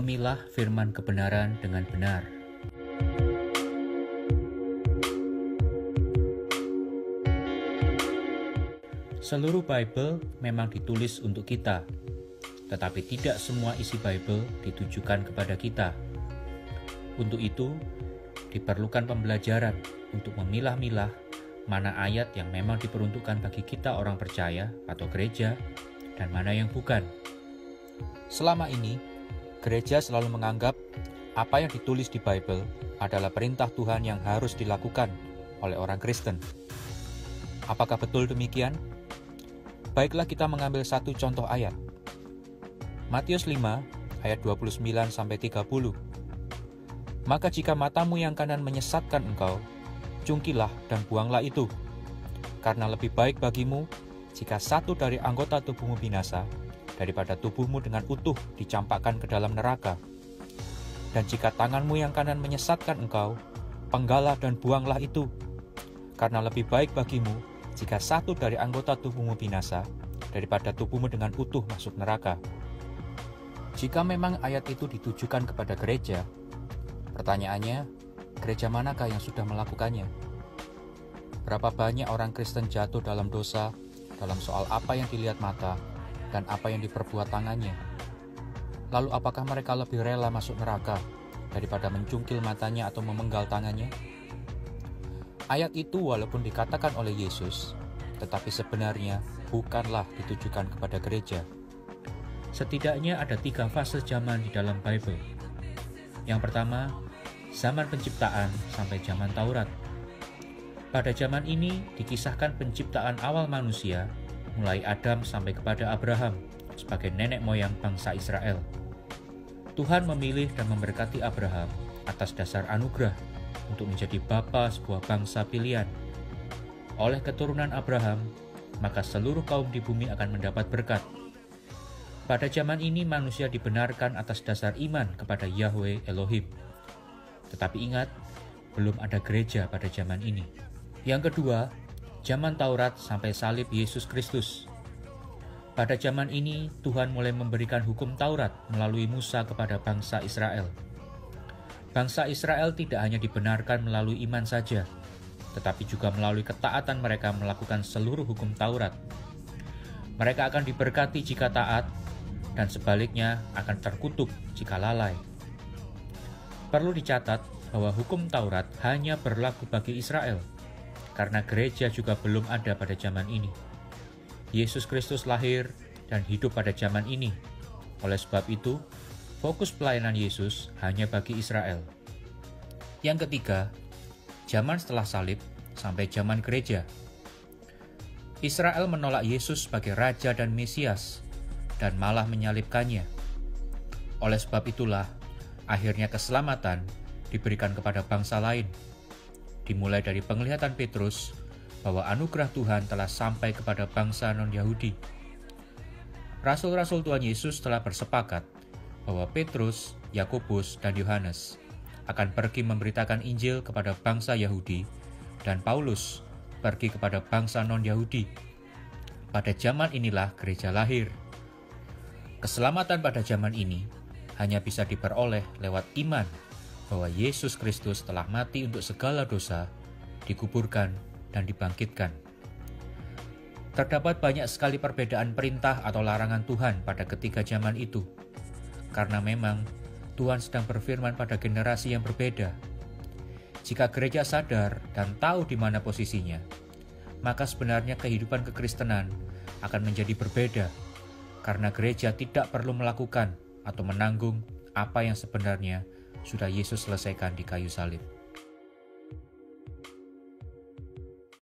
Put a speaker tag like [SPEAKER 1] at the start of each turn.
[SPEAKER 1] memilah firman kebenaran dengan benar. Seluruh Bible memang ditulis untuk kita, tetapi tidak semua isi Bible ditujukan kepada kita. Untuk itu, diperlukan pembelajaran untuk memilah-milah mana ayat yang memang diperuntukkan bagi kita orang percaya atau gereja, dan mana yang bukan. Selama ini, gereja selalu menganggap apa yang ditulis di Bible adalah perintah Tuhan yang harus dilakukan oleh orang Kristen. Apakah betul demikian? Baiklah kita mengambil satu contoh ayat. Matius 5 ayat 29-30. Maka jika matamu yang kanan menyesatkan engkau, cungkilah dan buanglah itu. Karena lebih baik bagimu jika satu dari anggota tubuhmu binasa, daripada tubuhmu dengan utuh dicampakkan ke dalam neraka. Dan jika tanganmu yang kanan menyesatkan engkau, penggalah dan buanglah itu. Karena lebih baik bagimu jika satu dari anggota tubuhmu binasa, daripada tubuhmu dengan utuh masuk neraka. Jika memang ayat itu ditujukan kepada gereja, pertanyaannya, gereja manakah yang sudah melakukannya? Berapa banyak orang Kristen jatuh dalam dosa, dalam soal apa yang dilihat mata, dan apa yang diperbuat tangannya? Lalu apakah mereka lebih rela masuk neraka, daripada mencungkil matanya atau memenggal tangannya? Ayat itu walaupun dikatakan oleh Yesus, tetapi sebenarnya bukanlah ditujukan kepada gereja. Setidaknya ada 3 fase zaman di dalam Bible. Yang pertama, zaman penciptaan sampai zaman Taurat. Pada zaman ini dikisahkan penciptaan awal manusia, mulai Adam sampai kepada Abraham, sebagai nenek moyang bangsa Israel. Tuhan memilih dan memberkati Abraham atas dasar anugerah untuk menjadi bapa sebuah bangsa pilihan. Oleh keturunan Abraham, maka seluruh kaum di bumi akan mendapat berkat. Pada zaman ini manusia dibenarkan atas dasar iman kepada Yahweh Elohim. Tetapi ingat, belum ada gereja pada zaman ini. Yang kedua, zaman Taurat sampai salib Yesus Kristus. Pada zaman ini, Tuhan mulai memberikan hukum Taurat melalui Musa kepada bangsa Israel. Bangsa Israel tidak hanya dibenarkan melalui iman saja, tetapi juga melalui ketaatan mereka melakukan seluruh hukum Taurat. Mereka akan diberkati jika taat, dan sebaliknya akan terkutuk jika lalai. Perlu dicatat bahwa hukum Taurat hanya berlaku bagi Israel, karena gereja juga belum ada pada zaman ini. Yesus Kristus lahir dan hidup pada zaman ini. Oleh sebab itu, fokus pelayanan Yesus hanya bagi Israel. Yang ketiga, zaman setelah salib sampai zaman gereja. Israel menolak Yesus sebagai Raja dan Mesias, dan malah menyalibkannya. Oleh sebab itulah, akhirnya keselamatan diberikan kepada bangsa lain. Dimulai dari penglihatan Petrus bahwa anugerah Tuhan telah sampai kepada bangsa non-Yahudi. Rasul-rasul Tuhan Yesus telah bersepakat bahwa Petrus, Yakobus, dan Yohanes akan pergi memberitakan Injil kepada bangsa Yahudi, dan Paulus pergi kepada bangsa non-Yahudi. Pada zaman inilah gereja lahir. Keselamatan pada zaman ini hanya bisa diperoleh lewat iman bahwa Yesus Kristus telah mati untuk segala dosa, dikuburkan, dan dibangkitkan. Terdapat banyak sekali perbedaan perintah atau larangan Tuhan pada ketiga zaman itu, karena memang Tuhan sedang berfirman pada generasi yang berbeda. Jika gereja sadar dan tahu di mana posisinya, maka sebenarnya kehidupan kekristenan akan menjadi berbeda, karena gereja tidak perlu melakukan atau menanggung apa yang sebenarnya sudah Yesus selesaikan di kayu salib.